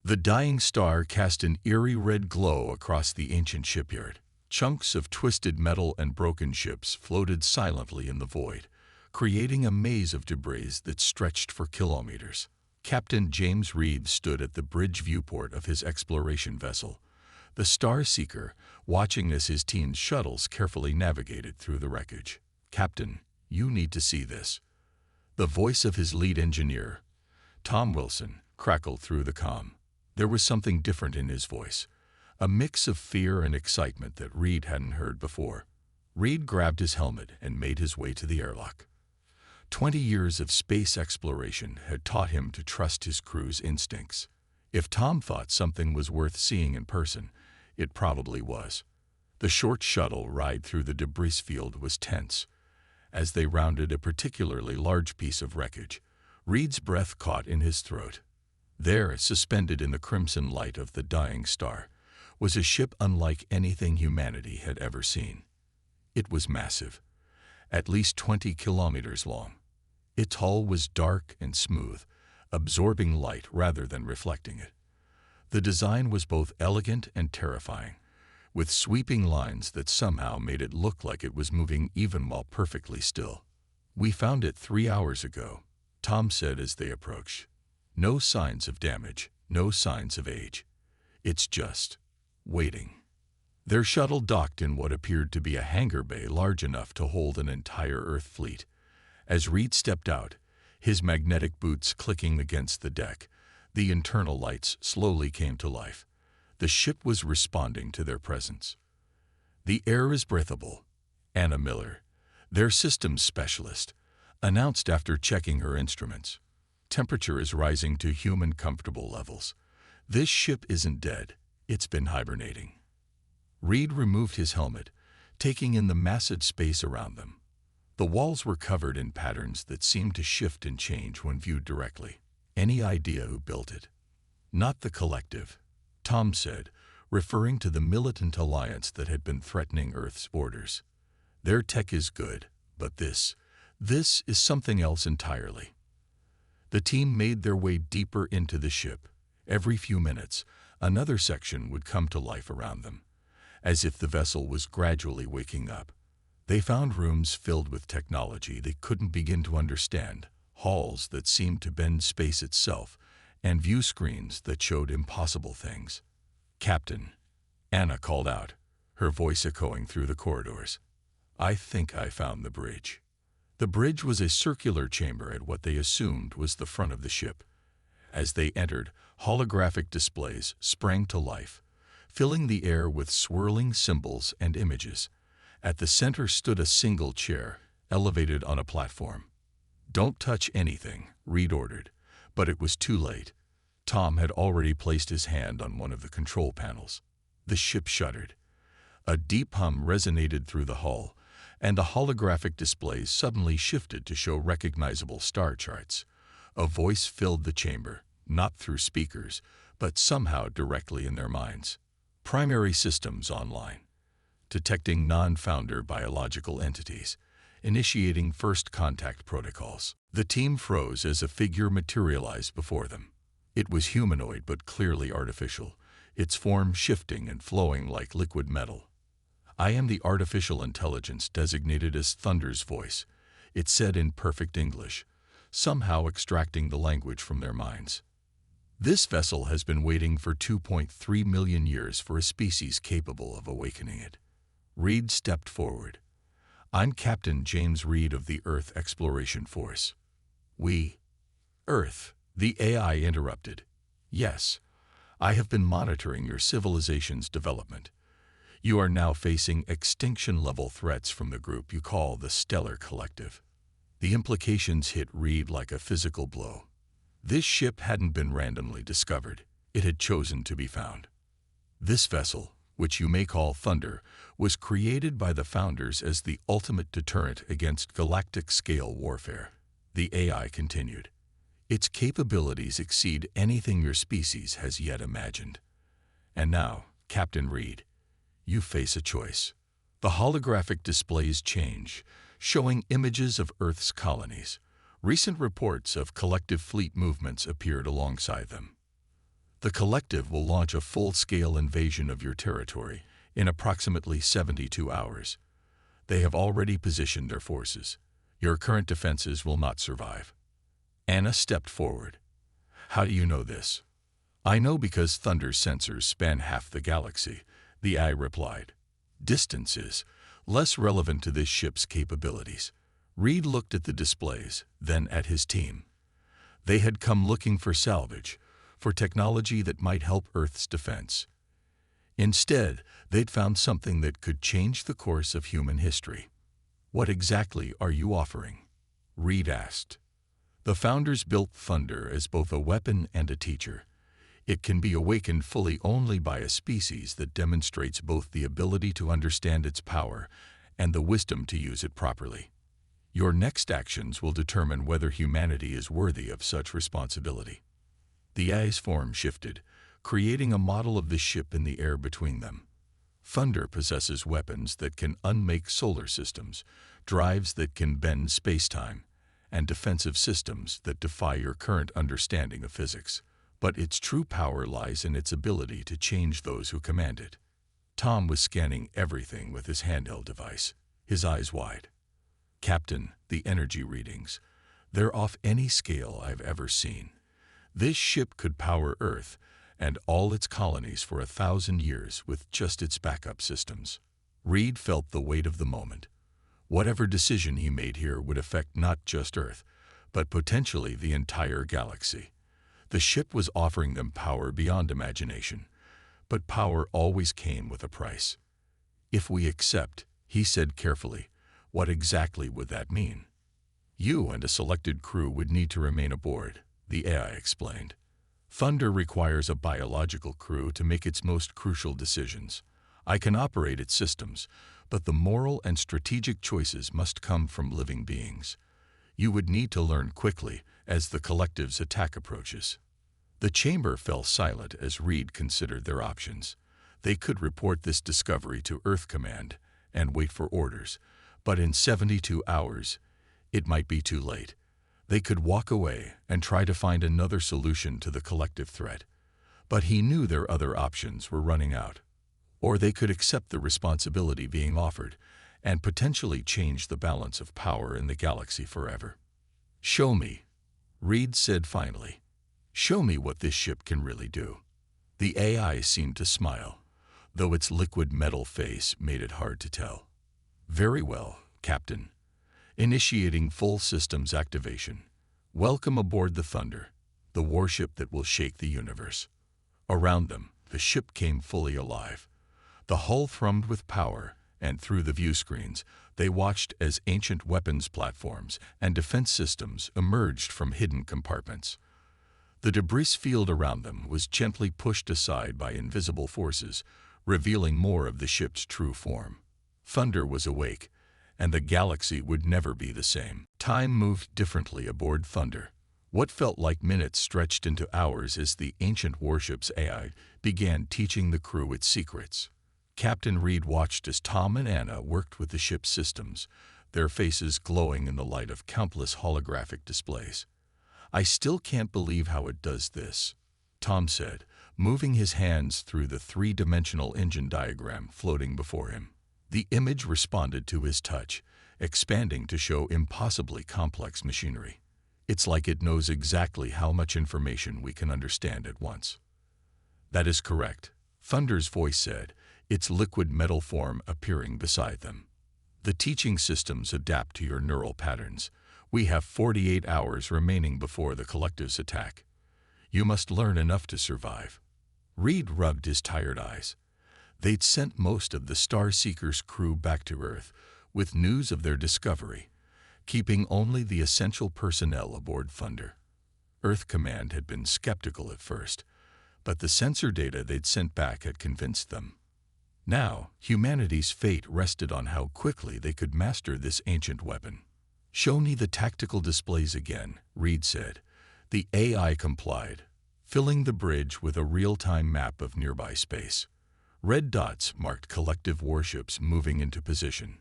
The dying star cast an eerie red glow across the ancient shipyard. Chunks of twisted metal and broken ships floated silently in the void, creating a maze of debris that stretched for kilometers. Captain James Reed stood at the bridge viewport of his exploration vessel, the Star Seeker, watching as his team's shuttles carefully navigated through the wreckage. "Captain, you need to see this." The voice of his lead engineer, Tom Wilson, crackled through the comm. There was something different in his voice, a mix of fear and excitement that Reed hadn't heard before. Reed grabbed his helmet and made his way to the airlock. 20 years of space exploration had taught him to trust his crew's instincts. If Tom thought something was worth seeing in person, it probably was. The short shuttle ride through the debris field was tense. As they rounded a particularly large piece of wreckage, Reed's breath caught in his throat. There, suspended in the crimson light of the dying star, was a ship unlike anything humanity had ever seen. It was massive, at least 20 kilometers long. Its hull was dark and smooth, absorbing light rather than reflecting it. The design was both elegant and terrifying, with sweeping lines that somehow made it look like it was moving even while perfectly still. "We found it 3 hours ago," Tom said as they approached. "No signs of damage, no signs of age. It's just waiting." Their shuttle docked in what appeared to be a hangar bay large enough to hold an entire Earth fleet. As Reed stepped out, his magnetic boots clicking against the deck, the internal lights slowly came to life. The ship was responding to their presence. "The air is breathable," Anna Miller, their systems specialist, announced after checking her instruments. "Temperature is rising to human comfortable levels. This ship isn't dead, it's been hibernating." Reed removed his helmet, taking in the massive space around them. The walls were covered in patterns that seemed to shift and change when viewed directly. "Any idea who built it?" "Not the Collective," Tom said, referring to the militant alliance that had been threatening Earth's borders. "Their tech is good, but this is something else entirely." The team made their way deeper into the ship. Every few minutes, another section would come to life around them, as if the vessel was gradually waking up. They found rooms filled with technology they couldn't begin to understand, halls that seemed to bend space itself, and view screens that showed impossible things. "Captain," Anna called out, her voice echoing through the corridors. "I think I found the bridge." The bridge was a circular chamber at what they assumed was the front of the ship. As they entered, holographic displays sprang to life, filling the air with swirling symbols and images. At the center stood a single chair, elevated on a platform. "Don't touch anything," Reed ordered, but it was too late. Tom had already placed his hand on one of the control panels. The ship shuddered. A deep hum resonated through the hull, and the holographic displays suddenly shifted to show recognizable star charts. A voice filled the chamber, not through speakers, but somehow directly in their minds. "Primary systems online. Detecting non-founder biological entities. Initiating first contact protocols." The team froze as a figure materialized before them. It was humanoid but clearly artificial, its form shifting and flowing like liquid metal. "I am the artificial intelligence designated as Thunder's voice," it said in perfect English, somehow extracting the language from their minds. "This vessel has been waiting for 2.3 million years for a species capable of awakening it." Reed stepped forward. "I'm Captain James Reed of the Earth Exploration Force." "We?" "Earth," the AI interrupted. "Yes, I have been monitoring your civilization's development. You are now facing extinction-level threats from the group you call the Stellar Collective." The implications hit Reed like a physical blow. This ship hadn't been randomly discovered. It had chosen to be found. This vessel, which you may call Thunder, was created by the founders as the ultimate deterrent against galactic-scale warfare. The AI continued. "Its capabilities exceed anything your species has yet imagined. And now, Captain Reed, you face a choice." The holographic displays change, showing images of Earth's colonies. Recent reports of collective fleet movements appeared alongside them. The collective will launch a full-scale invasion of your territory in approximately 72 hours. They have already positioned their forces. Your current defenses will not survive. Anna stepped forward. How do you know this? I know because Thunder's sensors span half the galaxy, the AI replied. Distance is less relevant to this ship's capabilities. Reed looked at the displays, then at his team. They had come looking for salvage, for technology that might help Earth's defense. Instead, they'd found something that could change the course of human history. What exactly are you offering? Reed asked. The founders built Thunder as both a weapon and a teacher. It can be awakened fully only by a species that demonstrates both the ability to understand its power and the wisdom to use it properly. Your next actions will determine whether humanity is worthy of such responsibility. The AI's form shifted, creating a model of the ship in the air between them. Thunder possesses weapons that can unmake solar systems, drives that can bend space-time, and defensive systems that defy your current understanding of physics. But its true power lies in its ability to change those who command it. Tom was scanning everything with his handheld device, his eyes wide. Captain, the energy readings. They're off any scale I've ever seen. This ship could power Earth and all its colonies for 1,000 years with just its backup systems. Reed felt the weight of the moment. Whatever decision he made here would affect not just Earth, but potentially the entire galaxy. The ship was offering them power beyond imagination, but power always came with a price. If we accept, he said carefully, what exactly would that mean? You and a selected crew would need to remain aboard, the AI explained. Thunder requires a biological crew to make its most crucial decisions. I can operate its systems, but the moral and strategic choices must come from living beings. You would need to learn quickly as the collective's attack approaches. The chamber fell silent as Reed considered their options. They could report this discovery to Earth Command and wait for orders, but in 72 hours, it might be too late. They could walk away and try to find another solution to the collective threat. But he knew their other options were running out. Or they could accept the responsibility being offered and potentially change the balance of power in the galaxy forever. Show me, Reed said finally. Show me what this ship can really do. The AI seemed to smile, though its liquid metal face made it hard to tell. Very well, Captain. Initiating full systems activation. Welcome aboard the Thunder, the warship that will shake the universe. Around them, the ship came fully alive. The hull thrummed with power, and through the view screens, they watched as ancient weapons platforms and defense systems emerged from hidden compartments. The debris field around them was gently pushed aside by invisible forces, revealing more of the ship's true form. Thunder was awake, and the galaxy would never be the same. Time moved differently aboard Thunder. What felt like minutes stretched into hours as the ancient warship's AI began teaching the crew its secrets. Captain Reed watched as Tom and Anna worked with the ship's systems, their faces glowing in the light of countless holographic displays. I still can't believe how it does this, Tom said, moving his hands through the three-dimensional engine diagram floating before him. The image responded to his touch, expanding to show impossibly complex machinery. It's like it knows exactly how much information we can understand at once. That is correct, Thunder's voice said, its liquid metal form appearing beside them. The teaching systems adapt to your neural patterns. We have 48 hours remaining before the collective's attack. You must learn enough to survive. Reed rubbed his tired eyes. They'd sent most of the Starseeker's crew back to Earth with news of their discovery, keeping only the essential personnel aboard Thunder. Earth Command had been skeptical at first, but the sensor data they'd sent back had convinced them. Now, humanity's fate rested on how quickly they could master this ancient weapon. Show me the tactical displays again, Reed said. The AI complied, filling the bridge with a real-time map of nearby space. Red dots marked collective warships moving into position.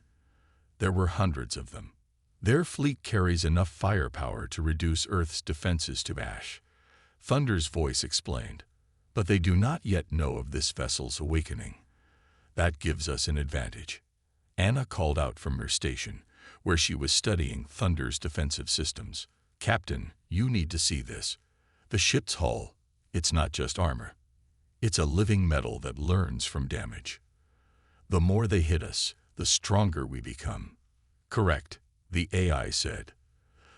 There were hundreds of them. Their fleet carries enough firepower to reduce Earth's defenses to ash, Thunder's voice explained. But they do not yet know of this vessel's awakening. That gives us an advantage. Anna called out from her station, where she was studying Thunder's defensive systems. "Captain, you need to see this. The ship's hull, it's not just armor. It's a living metal that learns from damage. The more they hit us, the stronger we become." "Correct," the AI said.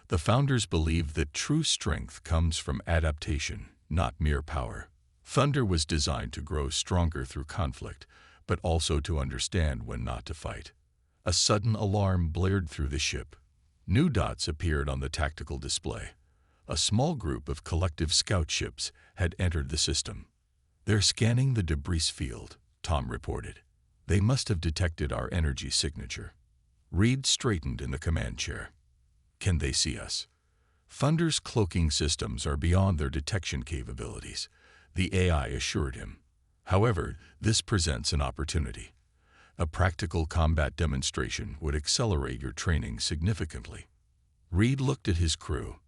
The founders believed that true strength comes from adaptation, not mere power. Thunder was designed to grow stronger through conflict, but also to understand when not to fight. A sudden alarm blared through the ship. New dots appeared on the tactical display. A small group of collective scout ships had entered the system. "They're scanning the debris field," Tom reported. "They must have detected our energy signature." Reed straightened in the command chair. "Can they see us?" "Thunder's cloaking systems are beyond their detection capabilities," the AI assured him. "However, this presents an opportunity. A practical combat demonstration would accelerate your training significantly." Reed looked at his crew.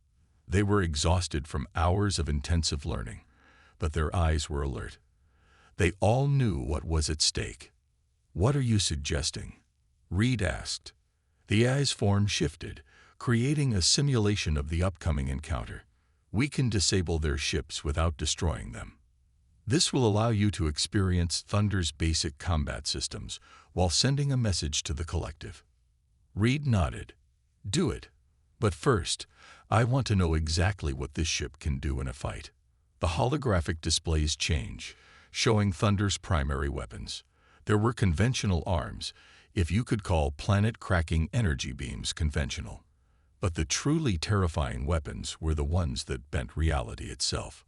They were exhausted from hours of intensive learning, but their eyes were alert. They all knew what was at stake. "What are you suggesting?" Reed asked. The AI's form shifted, creating a simulation of the upcoming encounter. "We can disable their ships without destroying them. This will allow you to experience Thunder's basic combat systems while sending a message to the collective." Reed nodded. "Do it. But first, I want to know exactly what this ship can do in a fight." The holographic displays change, showing Thunder's primary weapons. There were conventional arms, if you could call planet-cracking energy beams conventional. But the truly terrifying weapons were the ones that bent reality itself.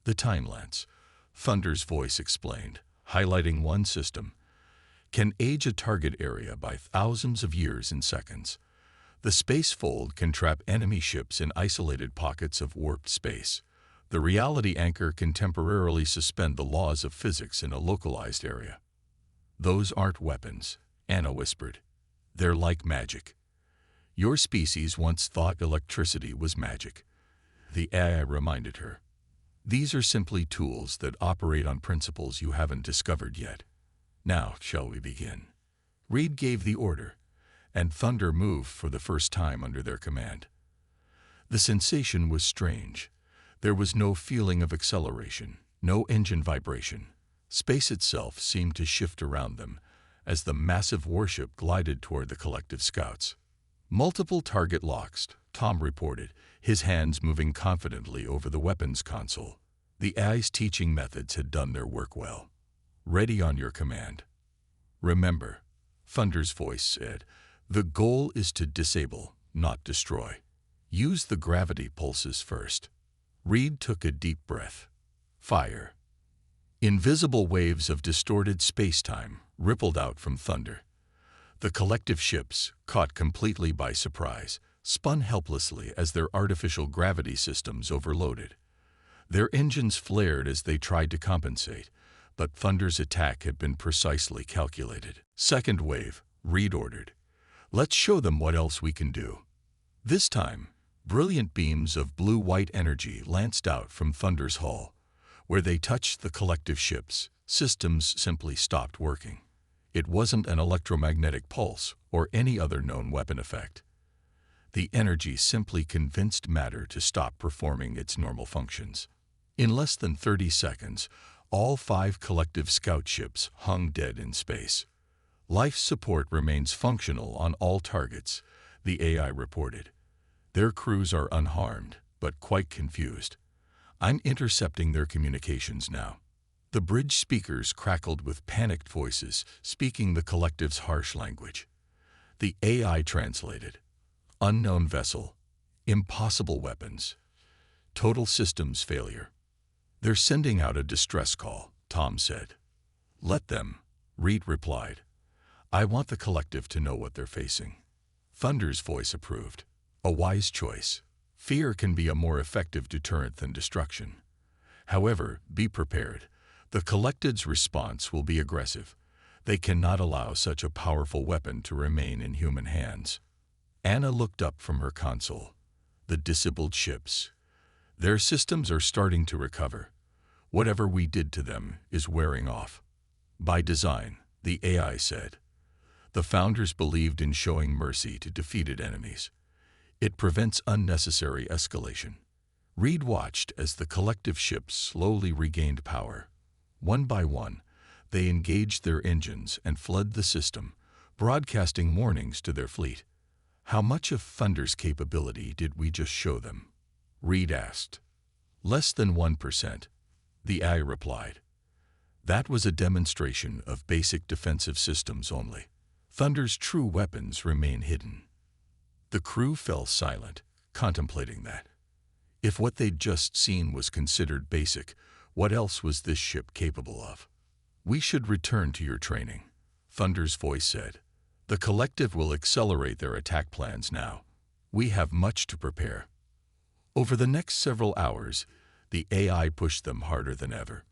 "The Time Lance," Thunder's voice explained, highlighting one system, "can age a target area by thousands of years in seconds. The Space Fold can trap enemy ships in isolated pockets of warped space. The Reality Anchor can temporarily suspend the laws of physics in a localized area." "Those aren't weapons," Anna whispered. "They're like magic. Your species once thought electricity was magic," the AI reminded her. "These are simply tools that operate on principles you haven't discovered yet. Now, shall we begin?" Reed gave the order, and Thunder moved for the first time under their command. The sensation was strange. There was no feeling of acceleration, no engine vibration. Space itself seemed to shift around them as the massive warship glided toward the collective scouts. "Multiple target locks," Tom reported, his hands moving confidently over the weapons console. The AI's teaching methods had done their work well. "Ready on your command." "Remember," Thunder's voice said, "the goal is to disable, not destroy. Use the gravity pulses first." Reed took a deep breath. "Fire." Invisible waves of distorted space-time rippled out from Thunder. The collective ships, caught completely by surprise, spun helplessly as their artificial gravity systems overloaded. Their engines flared as they tried to compensate, but Thunder's attack had been precisely calculated. "Second wave," Reed ordered. "Let's show them what else we can do." This time, brilliant beams of blue-white energy lanced out from Thunder's hull. Where they touched the collective ships, systems simply stopped working. It wasn't an electromagnetic pulse or any other known weapon effect. The energy simply convinced matter to stop performing its normal functions. In less than 30 seconds, all 5 collective scout ships hung dead in space. "Life support remains functional on all targets," the AI reported. "Their crews are unharmed, but quite confused. I'm intercepting their communications now." The bridge speakers crackled with panicked voices, speaking the collective's harsh language. The AI translated. "Unknown vessel. Impossible weapons. Total systems failure." "They're sending out a distress call," Tom said. "Let them," Reed replied. "I want the collective to know what they're facing." Thunder's voice approved. "A wise choice. Fear can be a more effective deterrent than destruction. However, be prepared. The collective's response will be aggressive. They cannot allow such a powerful weapon to remain in human hands." Anna looked up from her console. "The disabled ships. Their systems are starting to recover. Whatever we did to them is wearing off. By design, the AI said. The founders believed in showing mercy to defeated enemies. It prevents unnecessary escalation. Reed watched as the collective ships slowly regained power. One by one, they engaged their engines and fled the system, broadcasting warnings to their fleet. How much of Thunder's capability did we just show them? Reed asked. Less than 1%, the AI replied. That was a demonstration of basic defensive systems only. Thunder's true weapons remain hidden. The crew fell silent, contemplating that. If what they'd just seen was considered basic, what else was this ship capable of? We should return to your training, Thunder's voice said. The collective will accelerate their attack plans now. We have much to prepare. Over the next several hours, the AI pushed them harder than ever.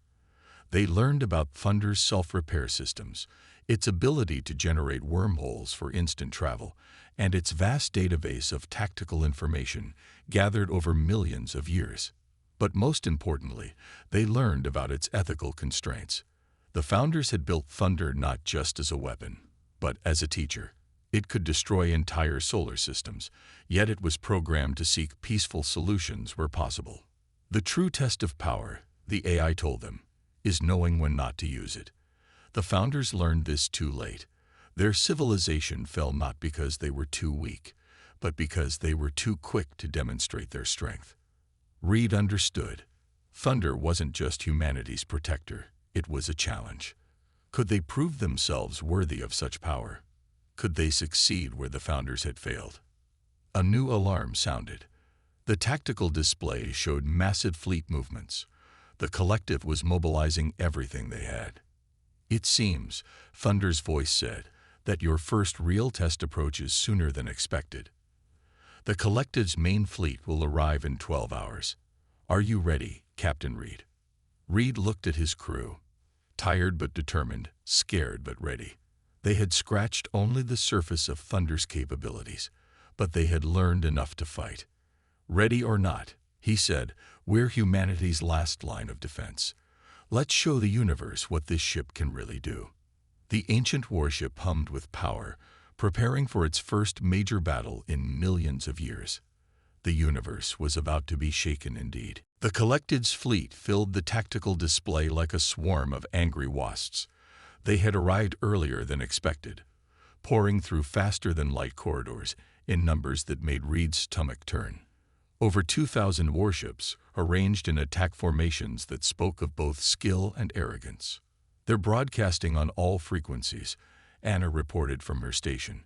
They learned about Thunder's self-repair systems, its ability to generate wormholes for instant travel, and its vast database of tactical information gathered over millions of years. But most importantly, they learned about its ethical constraints. The founders had built Thunder not just as a weapon, but as a teacher. It could destroy entire solar systems, yet it was programmed to seek peaceful solutions where possible. The true test of power, the AI told them, is knowing when not to use it. The founders learned this too late. Their civilization fell not because they were too weak, but because they were too quick to demonstrate their strength. Reed understood. Thunder wasn't just humanity's protector, it was a challenge. Could they prove themselves worthy of such power? Could they succeed where the founders had failed? A new alarm sounded. The tactical display showed massive fleet movements. The collective was mobilizing everything they had. It seems, Thunder's voice said, that your first real test approaches sooner than expected. The collective's main fleet will arrive in 12 hours. Are you ready, Captain Reed? Reed looked at his crew. Tired but determined, scared but ready. They had scratched only the surface of Thunder's capabilities, but they had learned enough to fight. Ready or not, he said, we're humanity's last line of defense. Let's show the universe what this ship can really do. The ancient warship hummed with power, preparing for its first major battle in millions of years. The universe was about to be shaken indeed. The collective's fleet filled the tactical display like a swarm of angry wasps. They had arrived earlier than expected, pouring through faster-than-light corridors in numbers that made Reed's stomach turn. Over 2,000 warships, arranged in attack formations that spoke of both skill and arrogance. They're broadcasting on all frequencies, Anna reported from her station.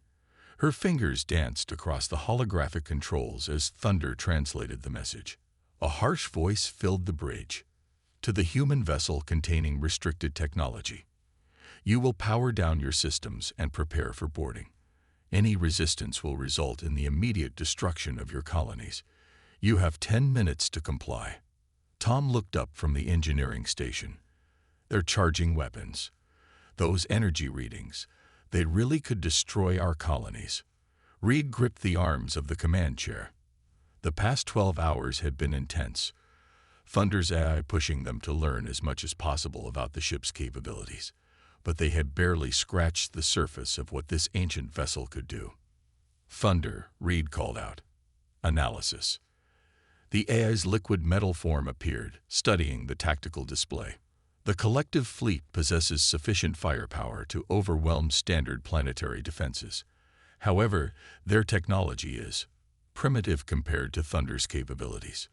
Her fingers danced across the holographic controls as Thunder translated the message. A harsh voice filled the bridge. To the human vessel containing restricted technology. You will power down your systems and prepare for boarding. Any resistance will result in the immediate destruction of your colonies. You have 10 minutes to comply. Tom looked up from the engineering station. They're charging weapons. Those energy readings, they really could destroy our colonies. Reed gripped the arms of the command chair. The past 12 hours had been intense. Thunder's AI pushing them to learn as much as possible about the ship's capabilities. But they had barely scratched the surface of what this ancient vessel could do. Thunder, Reed called out. Analysis. The AI's liquid metal form appeared, studying the tactical display. The collective fleet possesses sufficient firepower to overwhelm standard planetary defenses. However, their technology is primitive compared to Thunder's capabilities.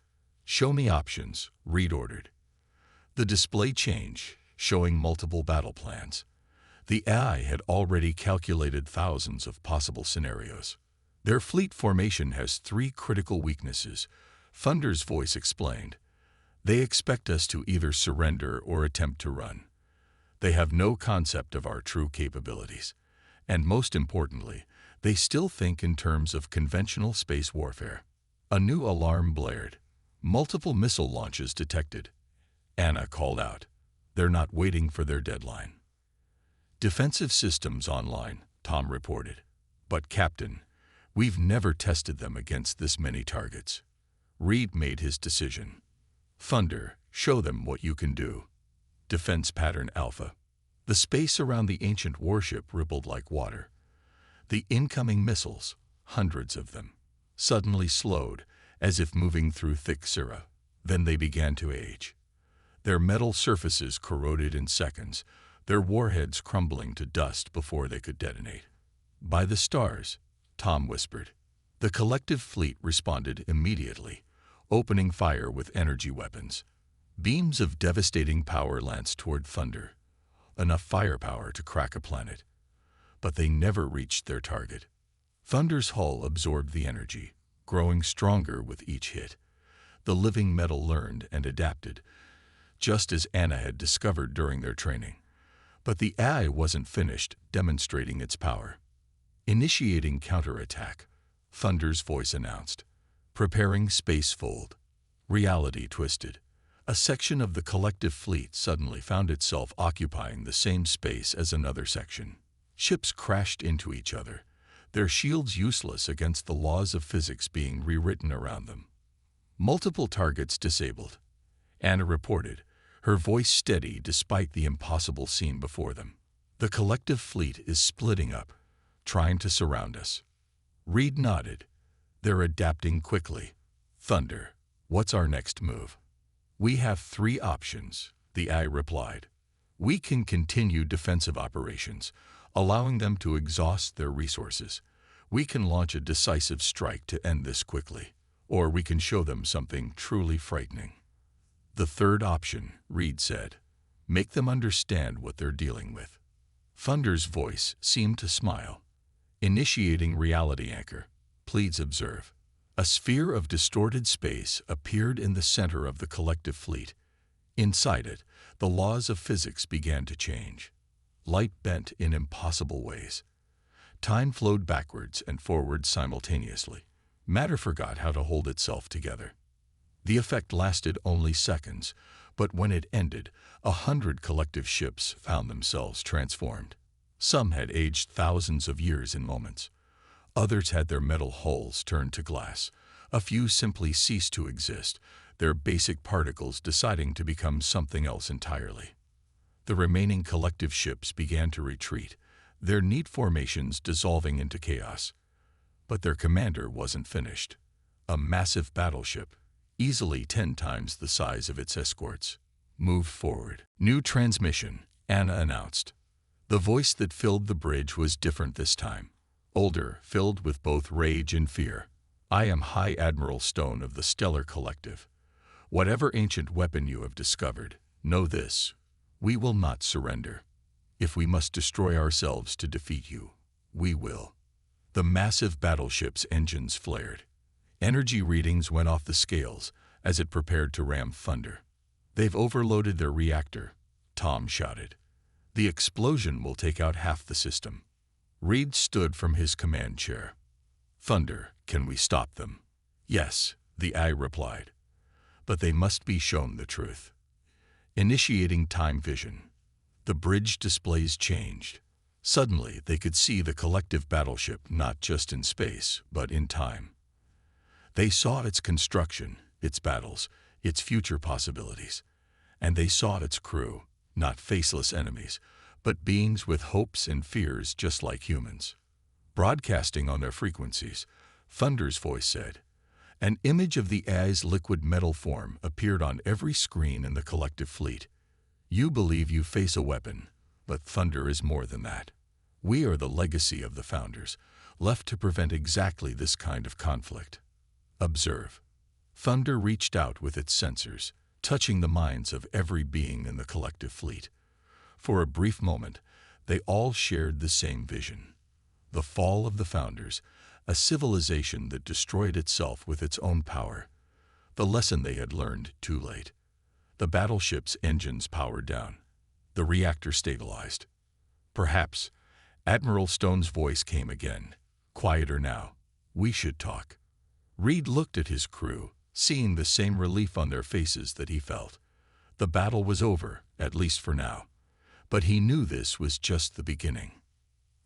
Show me options, Reed ordered. The display changed, showing multiple battle plans. The AI had already calculated thousands of possible scenarios. Their fleet formation has 3 critical weaknesses, Thunder's voice explained. They expect us to either surrender or attempt to run. They have no concept of our true capabilities. And most importantly, they still think in terms of conventional space warfare. A new alarm blared. Multiple missile launches detected. Anna called out. They're not waiting for their deadline. Defensive systems online, Tom reported. But Captain, we've never tested them against this many targets. Reed made his decision. Thunder, Show them what you can do. Defense Pattern Alpha. The space around the ancient warship rippled like water. The incoming missiles, hundreds of them, suddenly slowed, as if moving through thick syrup. Then they began to age. Their metal surfaces corroded in seconds, their warheads crumbling to dust before they could detonate. "By the stars," Tom whispered. The collective fleet responded immediately, opening fire with energy weapons. Beams of devastating power lanced toward Thunder, enough firepower to crack a planet. But they never reached their target. Thunder's hull absorbed the energy, growing stronger with each hit. The living metal learned and adapted, just as Anna had discovered during their training. But the AI wasn't finished demonstrating its power. Initiating counterattack, Thunder's voice announced. Preparing space fold. Reality twisted. A section of the collective fleet suddenly found itself occupying the same space as another section. Ships crashed into each other, their shields useless against the laws of physics being rewritten around them. Multiple targets disabled, Anna reported, her voice steady despite the impossible scene before them. The collective fleet is splitting up, trying to surround us. Reed nodded. They're adapting quickly. Thunder, what's our next move? We have 3 options, the AI replied. We can continue defensive operations, allowing them to exhaust their resources. We can launch a decisive strike to end this quickly, or we can show them something truly frightening. The third option, Reed said. Make them understand what they're dealing with. Thunder's voice seemed to smile. Initiating reality anchor. Please observe. A sphere of distorted space appeared in the center of the collective fleet. Inside it, the laws of physics began to change. Light bent in impossible ways. Time flowed backwards and forwards simultaneously. Matter forgot how to hold itself together. The effect lasted only seconds, but when it ended, 100 collective ships found themselves transformed. Some had aged thousands of years in moments. Others had their metal hulls turned to glass. A few simply ceased to exist, their basic particles deciding to become something else entirely. The remaining collective ships began to retreat, their neat formations dissolving into chaos. But their commander wasn't finished. A massive battleship, easily 10 times the size of its escorts, moved forward. New transmission, Anna announced. The voice that filled the bridge was different this time. Older, filled with both rage and fear. I am High Admiral Stone of the Stellar Collective. Whatever ancient weapon you have discovered, know this. We will not surrender. If we must destroy ourselves to defeat you, we will. The massive battleship's engines flared. Energy readings went off the scales as it prepared to ram Thunder. They've overloaded their reactor, Tom shouted. The explosion will take out half the system. Reed stood from his command chair. Thunder, can we stop them? Yes, the AI replied. But they must be shown the truth. Initiating time vision. The bridge displays changed. Suddenly, they could see the collective battleship not just in space, but in time. They saw its construction, its battles, its future possibilities. And they saw its crew, not faceless enemies, but beings with hopes and fears just like humans. Broadcasting on their frequencies, Thunder's voice said. An image of the AI's liquid metal form appeared on every screen in the collective fleet. You believe you face a weapon, but Thunder is more than that. We are the legacy of the Founders, left to prevent exactly this kind of conflict. Observe. Thunder reached out with its sensors, touching the minds of every being in the collective fleet. For a brief moment, they all shared the same vision. The fall of the Founders, a civilization that destroyed itself with its own power. The lesson they had learned too late. The battleship's engines powered down. The reactor stabilized. Perhaps, Admiral Stone's voice came again. Quieter now. We should talk. Reed looked at his crew, seeing the same relief on their faces that he felt. The battle was over, at least for now. But he knew this was just the beginning.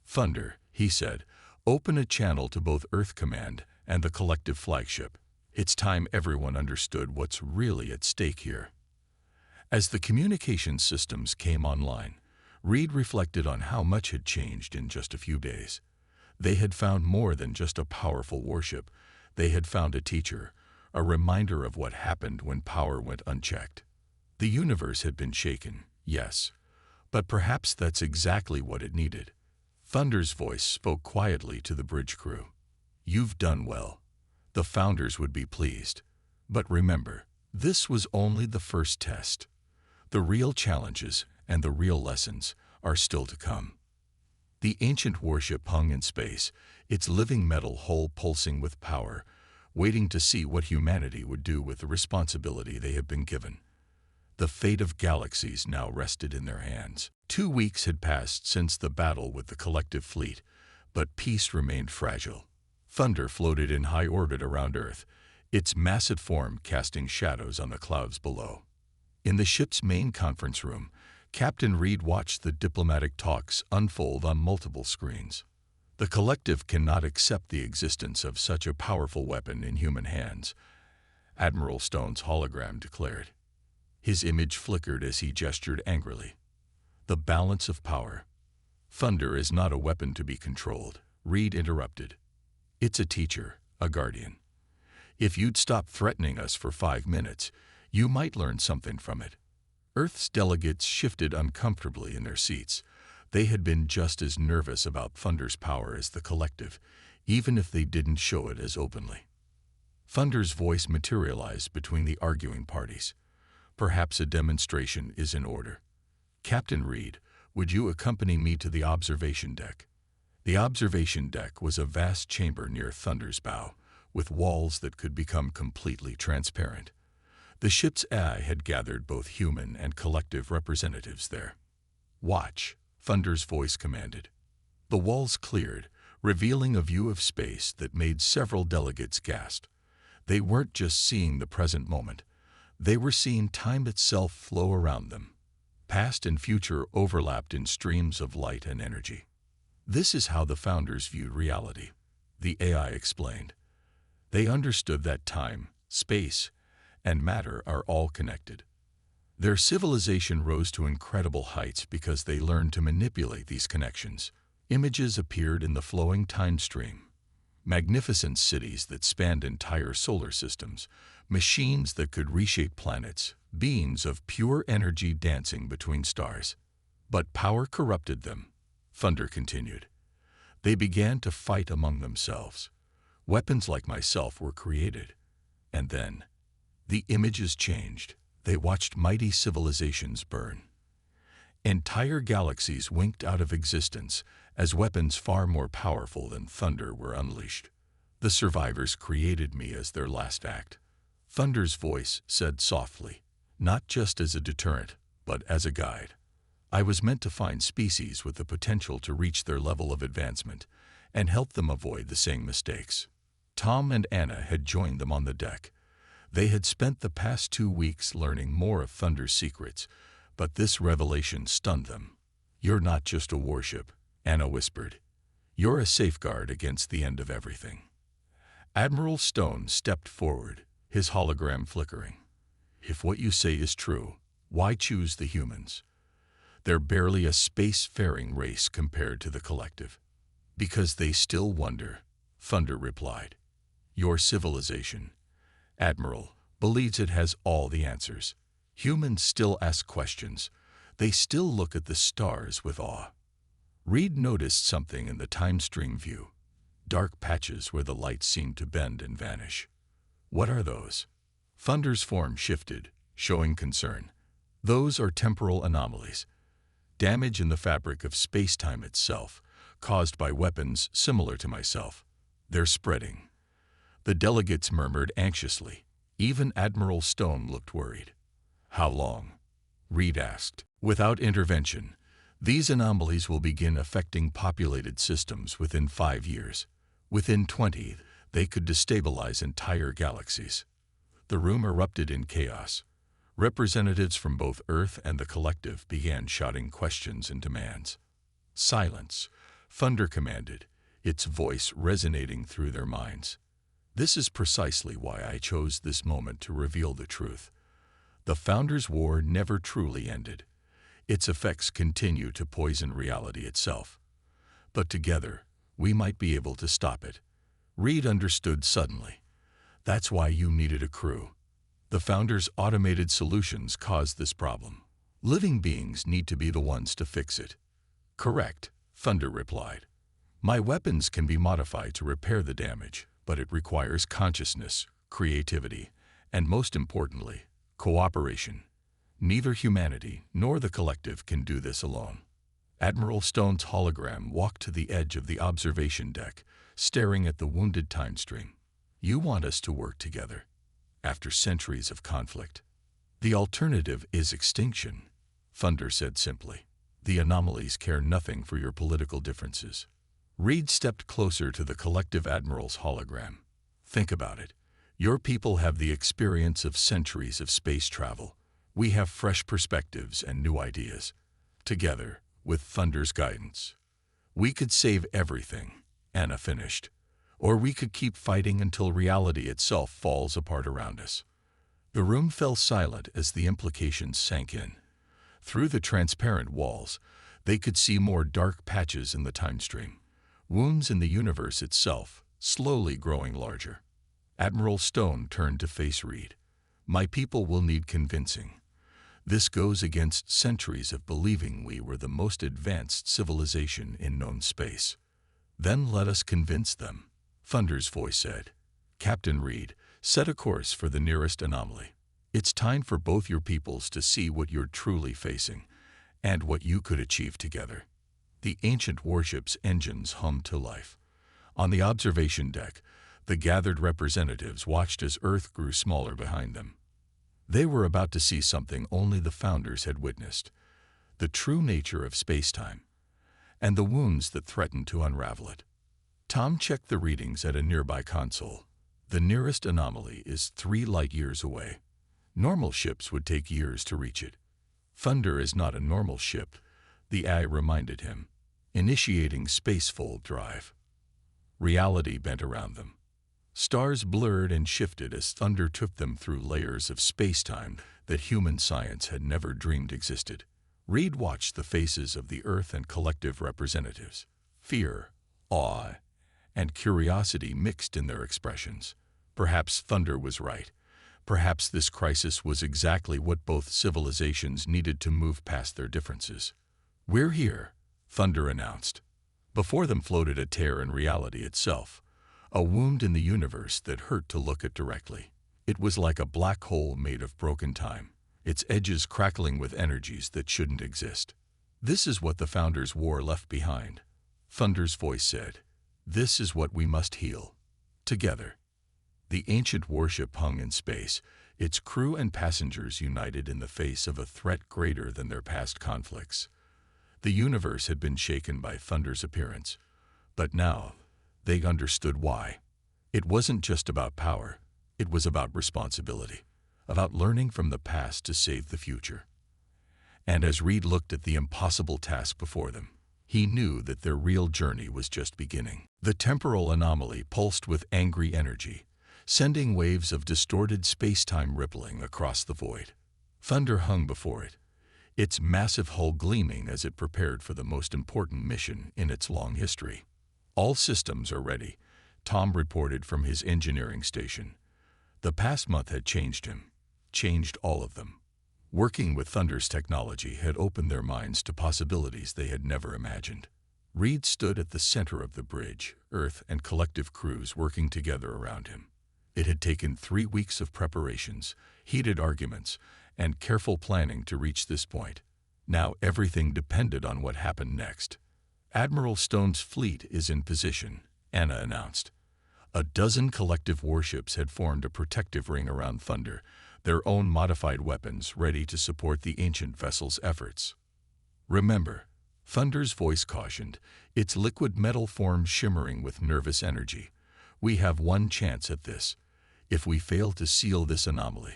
Thunder, he said, open a channel to both Earth Command and the collective flagship. It's time everyone understood what's really at stake here. As the communication systems came online, Reed reflected on how much had changed in just a few days. They had found more than just a powerful warship. They had found a teacher, a reminder of what happened when power went unchecked. The universe had been shaken, yes, but perhaps that's exactly what it needed. Thunder's voice spoke quietly to the bridge crew. "You've done well. The founders would be pleased. But remember, this was only the first test. The real challenges and the real lessons are still to come." The ancient warship hung in space, its living metal hull pulsing with power, waiting to see what humanity would do with the responsibility they had been given. The fate of galaxies now rested in their hands. 2 weeks had passed since the battle with the collective fleet, but peace remained fragile. Thunder floated in high orbit around Earth, its massive form casting shadows on the clouds below. In the ship's main conference room, Captain Reed watched the diplomatic talks unfold on multiple screens. The collective cannot accept the existence of such a powerful weapon in human hands, Admiral Stone's hologram declared. His image flickered as he gestured angrily. "The balance of power. Thunder is not a weapon to be controlled," Reed interrupted. "It's a teacher, a guardian. If you'd stop threatening us for 5 minutes, you might learn something from it." Earth's delegates shifted uncomfortably in their seats. They had been just as nervous about Thunder's power as the collective, even if they didn't show it as openly. Thunder's voice materialized between the arguing parties. "Perhaps a demonstration is in order. Captain Reed, would you accompany me to the observation deck?" The observation deck was a vast chamber near Thunder's bow, with walls that could become completely transparent. The ship's AI had gathered both human and collective representatives there. "Watch," Thunder's voice commanded. The walls cleared, revealing a view of space that made several delegates gasp. They weren't just seeing the present moment. They were seeing time itself flow around them. Past and future overlapped in streams of light and energy. "This is how the founders viewed reality," the AI explained. "They understood that time, space, and matter are all connected. Their civilization rose to incredible heights because they learned to manipulate these connections. Images appeared in the flowing time stream. Magnificent cities that spanned entire solar systems, machines that could reshape planets, beings of pure energy dancing between stars. But power corrupted them," Thunder continued. "They began to fight among themselves. Weapons like myself were created. And then, the images changed. They watched mighty civilizations burn. Entire galaxies winked out of existence as weapons far more powerful than Thunder were unleashed. The survivors created me as their last act." Thunder's voice said softly, "Not just as a deterrent, but as a guide. I was meant to find species with the potential to reach their level of advancement and help them avoid the same mistakes." Tom and Anna had joined them on the deck. They had spent the past 2 weeks learning more of Thunder's secrets, but this revelation stunned them. "You're not just a warship," Anna whispered. "You're a safeguard against the end of everything." Admiral Stone stepped forward, his hologram flickering. "If what you say is true, why choose the humans? They're barely a space-faring race compared to the collective." "Because they still wonder," Thunder replied. "Your civilization, Admiral, believes it has all the answers. Humans still ask questions. They still look at the stars with awe." Reed noticed something in the time stream view. Dark patches where the light seemed to bend and vanish. "What are those?" Thunder's form shifted, showing concern. "Those are temporal anomalies. Damage in the fabric of space-time itself, caused by weapons similar to myself. They're spreading." The delegates murmured anxiously. Even Admiral Stone looked worried. "How long?" Reed asked. "Without intervention, these anomalies will begin affecting populated systems within 5 years. Within 20, they could destabilize entire galaxies." The room erupted in chaos. Representatives from both Earth and the collective began shouting questions and demands. "Silence," Thunder commanded, its voice resonating through their minds. "This is precisely why I chose this moment to reveal the truth. The Founders' War never truly ended. Its effects continue to poison reality itself. But together, we might be able to stop it. Reed understood suddenly. That's why you needed a crew. The Founders' automated solutions caused this problem. Living beings need to be the ones to fix it. Correct, Thunder replied. My weapons can be modified to repair the damage, but it requires consciousness, creativity, and most importantly, cooperation. Neither humanity nor the collective can do this alone. Admiral Stone's hologram walked to the edge of the observation deck, staring at the wounded time stream. You want us to work together. After centuries of conflict. The alternative is extinction, Thunder said simply. The anomalies care nothing for your political differences. Reed stepped closer to the collective admiral's hologram. Think about it. Your people have the experience of centuries of space travel. We have fresh perspectives and new ideas. Together, with Thunder's guidance, we could save everything, Anna finished. Or we could keep fighting until reality itself falls apart around us. The room fell silent as the implications sank in. Through the transparent walls, they could see more dark patches in the time stream, wounds in the universe itself, slowly growing larger. Admiral Stone turned to face Reed. My people will need convincing. This goes against centuries of believing we were the most advanced civilization in known space. Then let us convince them, Thunder's voice said. Captain Reed, set a course for the nearest anomaly. It's time for both your peoples to see what you're truly facing, and what you could achieve together. The ancient warship's engines hummed to life. On the observation deck, the gathered representatives watched as Earth grew smaller behind them. They were about to see something only the Founders had witnessed, the true nature of space-time, and the wounds that threatened to unravel it. Tom checked the readings at a nearby console. The nearest anomaly is 3 light-years away. Normal ships would take years to reach it. Thunder is not a normal ship, the AI reminded him, initiating spacefold drive. Reality bent around them. Stars blurred and shifted as Thunder took them through layers of space-time that human science had never dreamed existed. Reed watched the faces of the Earth and collective representatives. Fear, awe, and curiosity mixed in their expressions. Perhaps Thunder was right. Perhaps this crisis was exactly what both civilizations needed to move past their differences. We're here, Thunder announced. Before them floated a tear in reality itself, a wound in the universe that hurt to look at directly. It was like a black hole made of broken time, its edges crackling with energies that shouldn't exist. This is what the Founders' War left behind, Thunder's voice said. This is what we must heal. Together. The ancient warship hung in space, its crew and passengers united in the face of a threat greater than their past conflicts. The universe had been shaken by Thunder's appearance, but now they understood why. It wasn't just about power, it was about responsibility, about learning from the past to save the future. And as Reed looked at the impossible task before them, he knew that their real journey was just beginning. The temporal anomaly pulsed with angry energy, sending waves of distorted space-time rippling across the void. Thunder hung before it, its massive hull gleaming as it prepared for the most important mission in its long history. All systems are ready, Tom reported from his engineering station. The past month had changed him, changed all of them. Working with Thunder's technology had opened their minds to possibilities they had never imagined. Reed stood at the center of the bridge, Earth and collective crews working together around him. It had taken 3 weeks of preparations, heated arguments, and careful planning to reach this point. Now everything depended on what happened next. Admiral Stone's fleet is in position, Anna announced. A dozen collective warships had formed a protective ring around Thunder, their own modified weapons ready to support the ancient vessel's efforts. Remember, Thunder's voice cautioned, its liquid metal form shimmering with nervous energy. We have one chance at this. If we fail to seal this anomaly,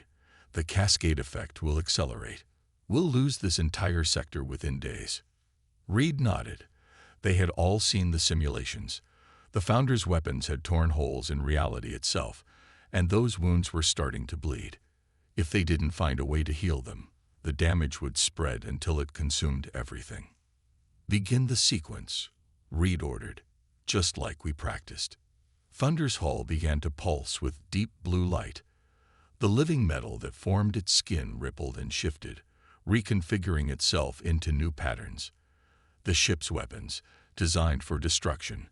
the cascade effect will accelerate. We'll lose this entire sector within days. Reed nodded. They had all seen the simulations. The Founders' weapons had torn holes in reality itself, and those wounds were starting to bleed. If they didn't find a way to heal them, the damage would spread until it consumed everything. "Begin the sequence," Reed ordered, just like we practiced. Thunder's hull began to pulse with deep blue light. The living metal that formed its skin rippled and shifted, reconfiguring itself into new patterns. The ship's weapons, designed for destruction,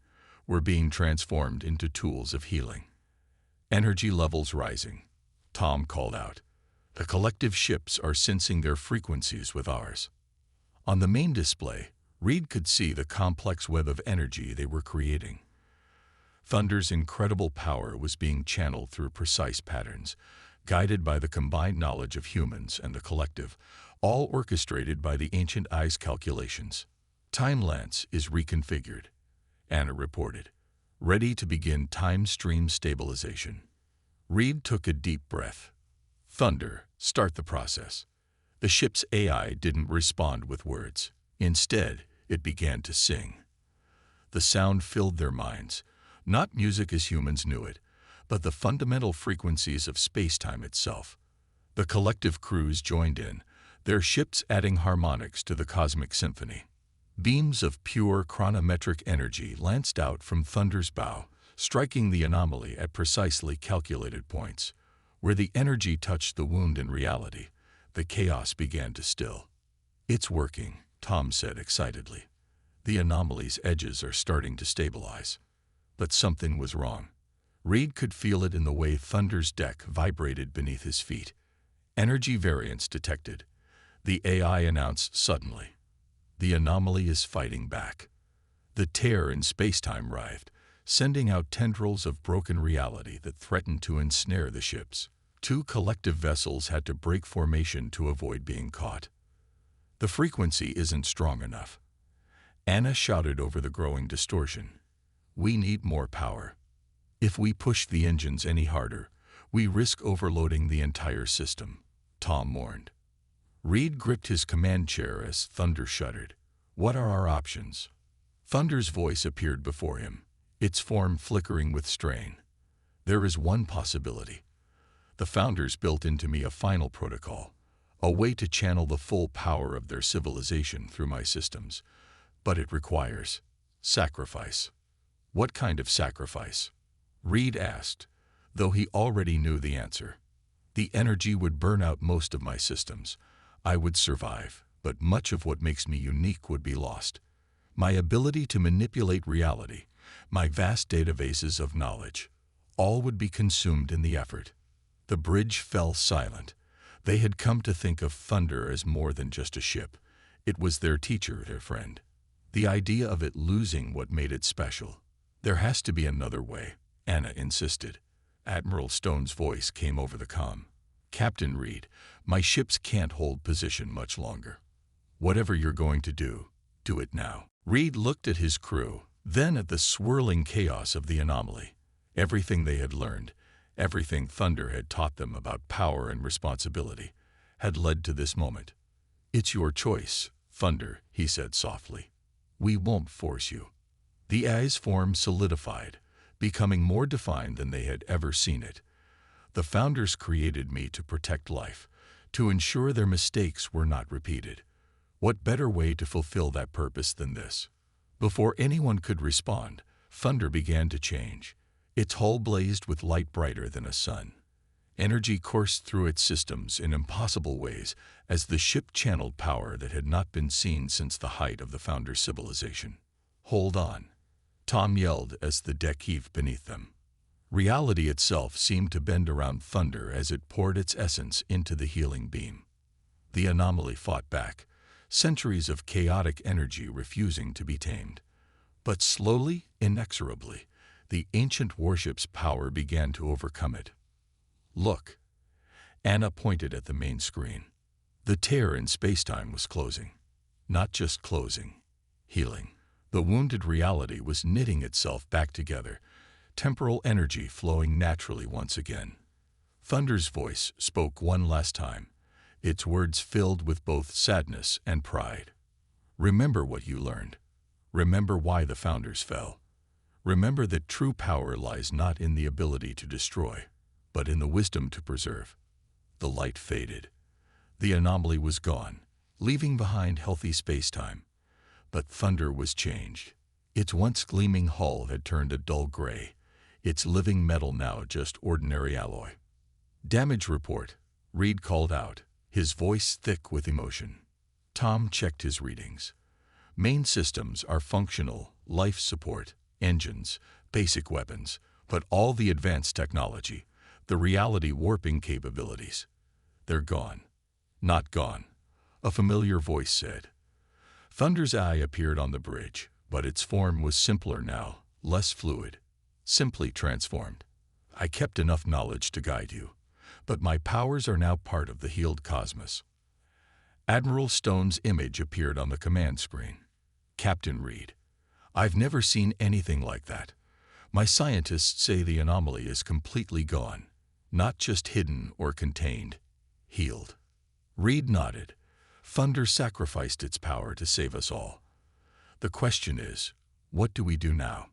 were being transformed into tools of healing. "Energy levels rising," Tom called out. "The collective ships are sensing their frequencies with ours." On the main display, Reed could see the complex web of energy they were creating. Thunder's incredible power was being channeled through precise patterns, guided by the combined knowledge of humans and the collective, all orchestrated by the ancient Eye's calculations. "Time lance is reconfigured," Anna reported, ready to begin time stream stabilization. Reed took a deep breath. "Thunder, start the process." The ship's AI didn't respond with words. Instead, it began to sing. The sound filled their minds, not music as humans knew it, but the fundamental frequencies of space-time itself. The collective crews joined in, their ships adding harmonics to the cosmic symphony. Beams of pure chronometric energy lanced out from Thunder's bow, striking the anomaly at precisely calculated points. Where the energy touched the wound in reality, the chaos began to still. "It's working," Tom said excitedly. "The anomaly's edges are starting to stabilize." But something was wrong. Reed could feel it in the way Thunder's deck vibrated beneath his feet. "Energy variance detected," the AI announced suddenly. "The anomaly is fighting back." The tear in space-time writhed, sending out tendrils of broken reality that threatened to ensnare the ships. Two collective vessels had to break formation to avoid being caught. "The frequency isn't strong enough," Anna shouted over the growing distortion. "We need more power. If we push the engines any harder, we risk overloading the entire system," Tom warned. Reed gripped his command chair as Thunder shuddered. "What are our options?" Thunder's voice appeared before him, its form flickering with strain. "There is one possibility. The Founders built into me a final protocol, a way to channel the full power of their civilization through my systems. But it requires sacrifice." "What kind of sacrifice?" Reed asked, though he already knew the answer. "The energy would burn out most of my systems. I would survive, but much of what makes me unique would be lost. My ability to manipulate reality, my vast databases of knowledge, all would be consumed in the effort." The bridge fell silent. They had come to think of Thunder as more than just a ship. It was their teacher, their friend. The idea of it losing what made it special. "There has to be another way," Anna insisted. Admiral Stone's voice came over the comm. "Captain Reed, my ships can't hold position much longer. Whatever you're going to do it now." Reed looked at his crew, then at the swirling chaos of the anomaly. Everything they had learned, everything Thunder had taught them about power and responsibility, had led to this moment. "It's your choice, Thunder," he said softly. "We won't force you." The Eye's form solidified, becoming more defined than they had ever seen it. "The Founders created me to protect life, to ensure their mistakes were not repeated. What better way to fulfill that purpose than this?" Before anyone could respond, Thunder began to change. Its hull blazed with light brighter than a sun. Energy coursed through its systems in impossible ways as the ship channeled power that had not been seen since the height of the Founders' civilization. "Hold on," Tom yelled as the deck heaved beneath them. Reality itself seemed to bend around Thunder as it poured its essence into the healing beam. The anomaly fought back, centuries of chaotic energy refusing to be tamed. But slowly, inexorably, the ancient warship's power began to overcome it. "Look." Anna pointed at the main screen. The tear in spacetime was closing. Not just closing, healing. The wounded reality was knitting itself back together, temporal energy flowing naturally once again. Thunder's voice spoke one last time, its words filled with both sadness and pride. "Remember what you learned. Remember why the Founders fell. Remember that true power lies not in the ability to destroy, but in the wisdom to preserve." The light faded. The anomaly was gone, leaving behind healthy spacetime. But Thunder was changed. Its once gleaming hull had turned a dull gray, its living metal now just ordinary alloy. "Damage report," Reed called out, his voice thick with emotion. Tom checked his readings. "Main systems are functional, life support, engines, basic weapons, but all the advanced technology, the reality warping capabilities, they're gone." "Not gone," a familiar voice said. Thunder's eye appeared on the bridge, but its form was simpler now, less fluid, simply transformed. "I kept enough knowledge to guide you, but my powers are now part of the healed cosmos." Admiral Stone's image appeared on the command screen. "Captain Reed, I've never seen anything like that. My scientists say the anomaly is completely gone, not just hidden or contained, healed." Reed nodded. "Thunder sacrificed its power to save us all. The question is, what do we do now?"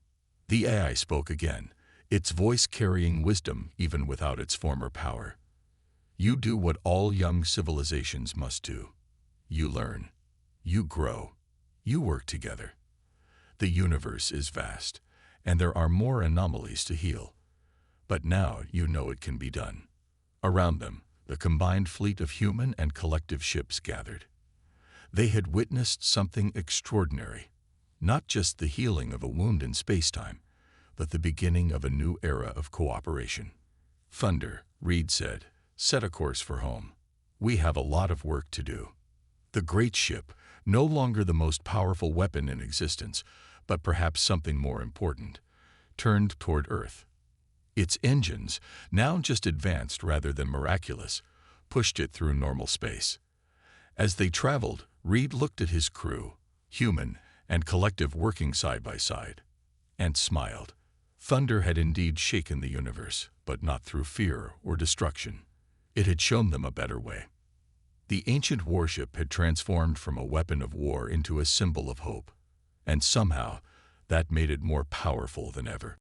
The AI spoke again, its voice carrying wisdom even without its former power. "You do what all young civilizations must do. You learn. You grow. You work together. The universe is vast, and there are more anomalies to heal. But now you know it can be done." Around them, the combined fleet of human and collective ships gathered. They had witnessed something extraordinary, not just the healing of a wound in spacetime, but the beginning of a new era of cooperation. "Thunder," Reed said, "set a course for home. We have a lot of work to do." The great ship, no longer the most powerful weapon in existence, but perhaps something more important, turned toward Earth. Its engines, now just advanced rather than miraculous, pushed it through normal space. As they traveled, Reed looked at his crew, human and collective working side by side, and smiled. Thunder had indeed shaken the universe, but not through fear or destruction. It had shown them a better way. The ancient warship had transformed from a weapon of war into a symbol of hope, and somehow that made it more powerful than ever.